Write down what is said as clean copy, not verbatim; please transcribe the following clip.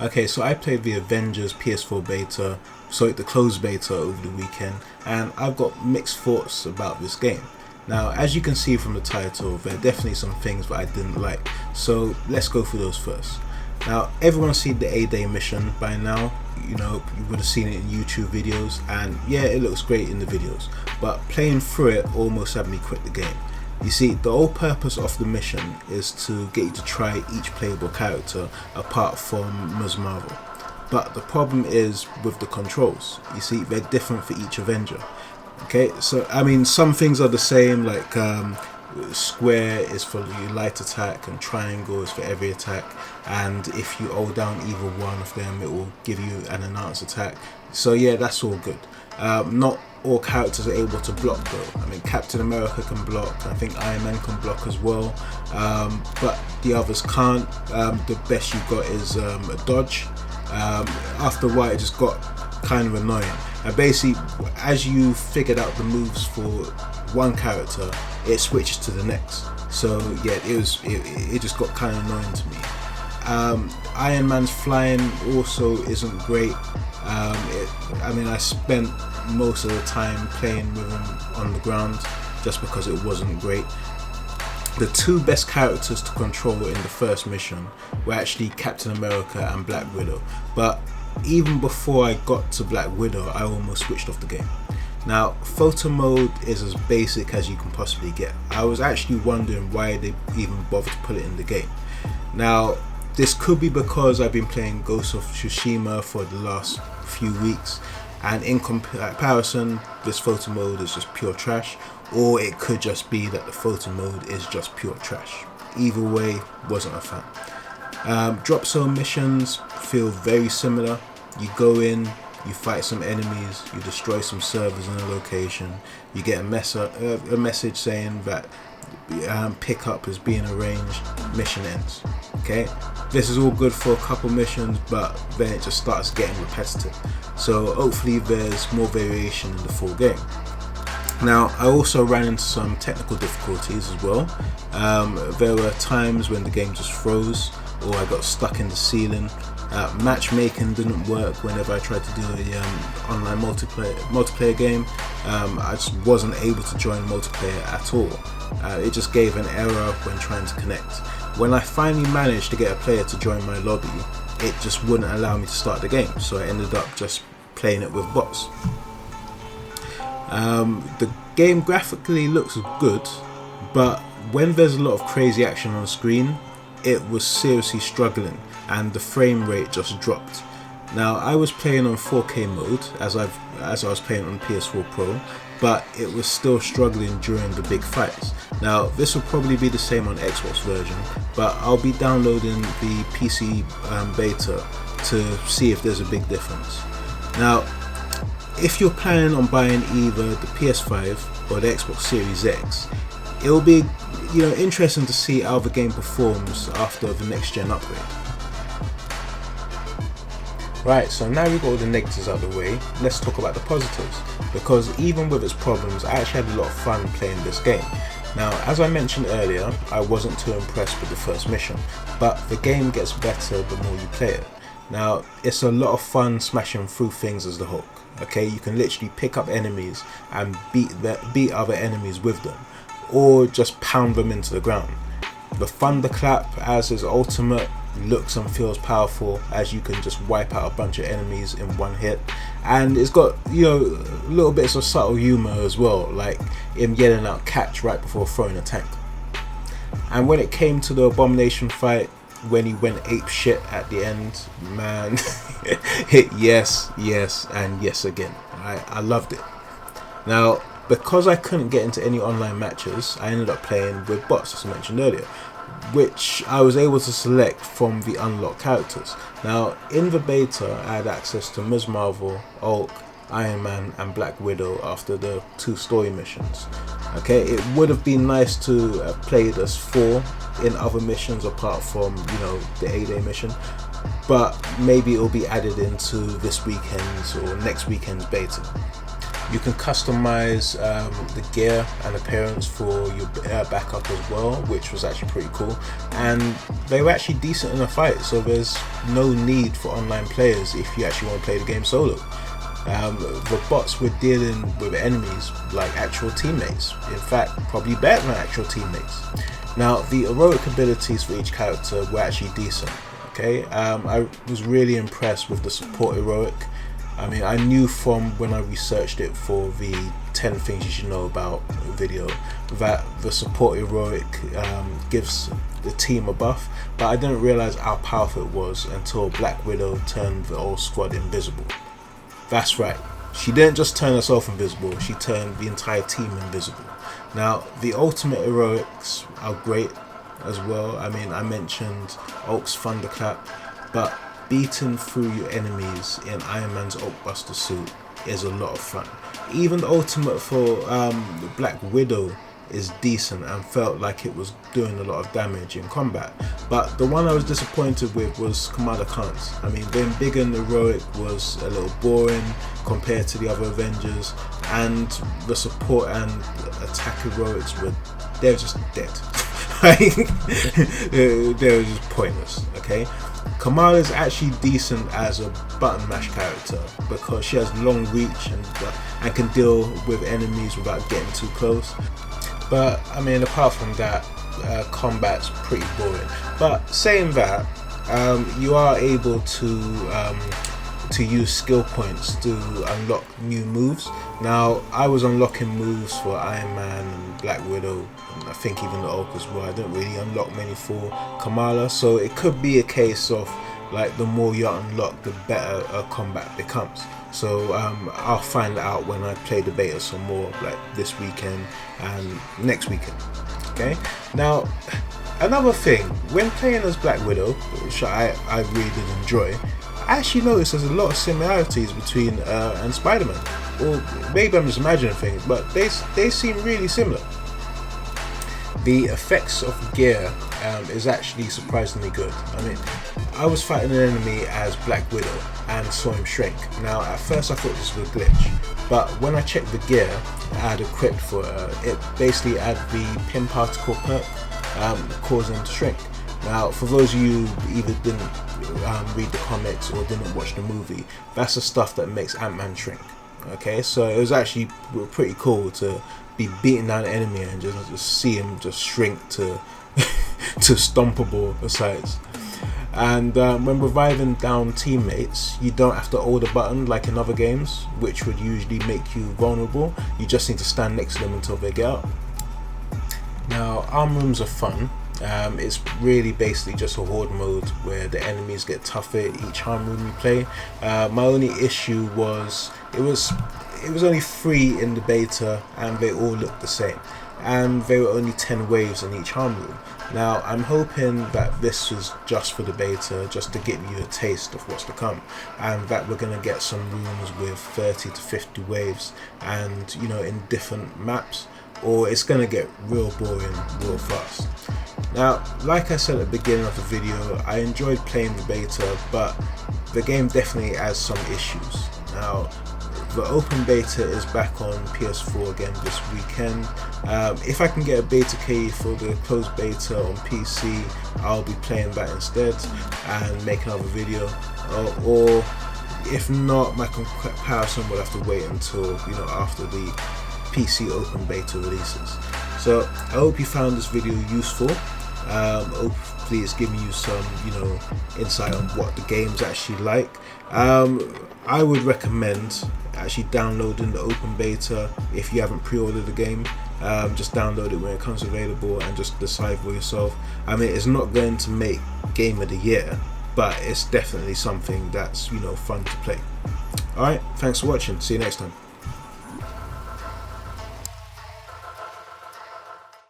Okay, so I played the Avengers PS4 beta, so the closed beta over the weekend, and I've got mixed thoughts about this game. Now, as you can see from the title, there are definitely some things that I didn't like, so let's go through those first. Now, everyone's seen the A-Day mission by now. You would have seen it in YouTube videos, and yeah, it looks great in the videos, but playing through it almost had me quit the game. You see, the whole purpose of the mission is to get you to try each playable character apart from Ms. Marvel. But the problem is with the controls. You see, they're different for each Avenger. Okay, so I mean, some things are the same, like square is for your light attack and triangle is for every attack, and if you hold down either one of them it will give you an enhanced attack. So yeah, that's all good. Not all characters are able to block though. I mean, Captain America can block, I think Iron Man can block as well, but the others can't. The best you got is a dodge. After a while it just got kind of annoying, and basically as you figured out the moves for one character it switches to the next. So yeah, it just got kind of annoying to me. Iron Man's flying also isn't great. I mean, I spent most of the time playing with him on the ground just because it wasn't great. The two best characters to control in the first mission were actually Captain America and Black Widow, but even before I got to Black Widow I almost switched off the game. Now, photo mode is as basic as you can possibly get. I was actually wondering why they even bothered to put it in the game. Now, this could be because I've been playing Ghost of Tsushima for the last few weeks, and in comparison this photo mode is just pure trash, or it could just be that the photo mode is just pure trash. Either way, wasn't a fan. Drop zone missions feel very similar. You go in, you fight some enemies, you destroy some servers in a location, you get a message saying that pickup is being arranged, mission ends. Okay, this is all good for a couple missions, but then it just starts getting repetitive. So hopefully there's more variation in the full game. Now, I also ran into some technical difficulties as well. There were times when the game just froze, or I got stuck in the ceiling. Matchmaking didn't work whenever I tried to do a online multiplayer game. I just wasn't able to join multiplayer at all. It just gave an error when trying to connect. When I finally managed to get a player to join my lobby, it just wouldn't allow me to start the game, so I ended up just playing it with bots. The game graphically looks good, but when there's a lot of crazy action on screen, it was seriously struggling and the frame rate just dropped. Now, I was playing on 4K mode as I was playing on PS4 Pro, but it was still struggling during the big fights. Now, this will probably be the same on Xbox version, but I'll be downloading the PC beta to see if there's a big difference. Now, if you're planning on buying either the PS5 or the Xbox Series X, it will be interesting to see how the game performs after the next gen upgrade. Right, so now we've got all the negatives out of the way, let's talk about the positives, because even with its problems I actually had a lot of fun playing this game. Now, as I mentioned earlier, I wasn't too impressed with the first mission, but the game gets better the more you play it. Now, it's a lot of fun smashing through things as the Hulk. Okay, you can literally pick up enemies and beat other enemies with them, or just pound them into the ground. The thunderclap as his ultimate looks and feels powerful, as you can just wipe out a bunch of enemies in one hit, and it's got little bits of subtle humor as well, like him yelling out catch right before throwing a tank. And when it came to the Abomination fight, when he went ape shit at the end, man, hit yes and yes again. I loved it. Now, because I couldn't get into any online matches, I ended up playing with bots, as I mentioned earlier, which I was able to select from the unlocked characters. Now, in the beta, I had access to Ms. Marvel, Hulk, Iron Man and Black Widow after the 2 story missions. Okay, it would have been nice to have played as 4 in other missions apart from the A-Day mission, but maybe it'll be added into this weekend's or next weekend's beta. You can customize the gear and appearance for your backup as well, which was actually pretty cool, and they were actually decent in a fight, so there's no need for online players if you actually want to play the game solo. The bots were dealing with enemies like actual teammates, in fact probably better than actual teammates. Now the heroic abilities for each character were actually decent. Okay, I was really impressed with the support heroic. I mean, I knew from when I researched it for the 10 things you should know about video that the support heroic gives the team a buff, but I didn't realize how powerful it was until Black Widow turned the whole squad invisible. That's right, she didn't just turn herself invisible, she turned the entire team invisible. Now the ultimate heroics are great as well. I mean, I mentioned Hulk's thunderclap, but beating through your enemies in Iron Man's Hulkbuster suit is a lot of fun. Even the ultimate for Black Widow is decent and felt like it was doing a lot of damage in combat, but the one I was disappointed with was Kamala Khan's. I mean, being Bigg and heroic was a little boring compared to the other Avengers, and the support and attack heroics they were just dead. They were just pointless. Okay, Kamala is actually decent as a button mash character because she has long reach and can deal with enemies without getting too close. But I mean, apart from that, combat's pretty boring. But saying that, you are able to use skill points to unlock new moves. Now I was unlocking moves for Iron Man and Black Widow, and I think even the Hulk as well. I didn't really unlock many for Kamala, so it could be a case of like the more you unlock, the better combat becomes. So I'll find out when I play the beta some more, like this weekend and next weekend. Okay, now another thing, when playing as Black Widow, which I really did enjoy, I actually noticed there's a lot of similarities between and Spider-Man. Or maybe I'm just imagining things, but they seem really similar. The effects of gear is actually surprisingly good. I mean, I was fighting an enemy as Black Widow and saw him shrink. Now at first I thought this was a glitch, but when I checked the gear I had equipped for it basically had the pin particle perk causing him to shrink. Now for those of you who either didn't read the comics or didn't watch the movie, that's the stuff that makes Ant-Man shrink. Okay, so it was actually pretty cool to be beating down an enemy and just see him just shrink to to stompable size. And when reviving down teammates, you don't have to hold a button like in other games, which would usually make you vulnerable. You just need to stand next to them until they get up. Now arm rooms are fun. It's really basically just a horde mode where the enemies get tougher each arm room you play. My only issue was it was only 3 in the beta and they all looked the same, and there were only 10 waves in each arm room. Now I'm hoping that this was just for the beta, just to give you a taste of what's to come, and that we're going to get some rooms with 30 to 50 waves and, you know, in different maps, or it's going to get real boring real fast. Now, like I said at the beginning of the video, I enjoyed playing the beta, but the game definitely has some issues. Now, the open beta is back on PS4 again this weekend. If I can get a beta key for the closed beta on PC, I'll be playing that instead and make another video. Or if not, my comparison will have to wait until, you know, after the PC open beta releases. So I hope you found this video useful. Hopefully it's giving you some, you know, insight on what the game's actually like. I would recommend actually downloading the open beta if you haven't pre-ordered the game. Just download it when it comes available and just decide for yourself. I mean, it's not going to make Game of the Year, but it's definitely something that's, you know, fun to play. Alright, thanks for watching. See you next time.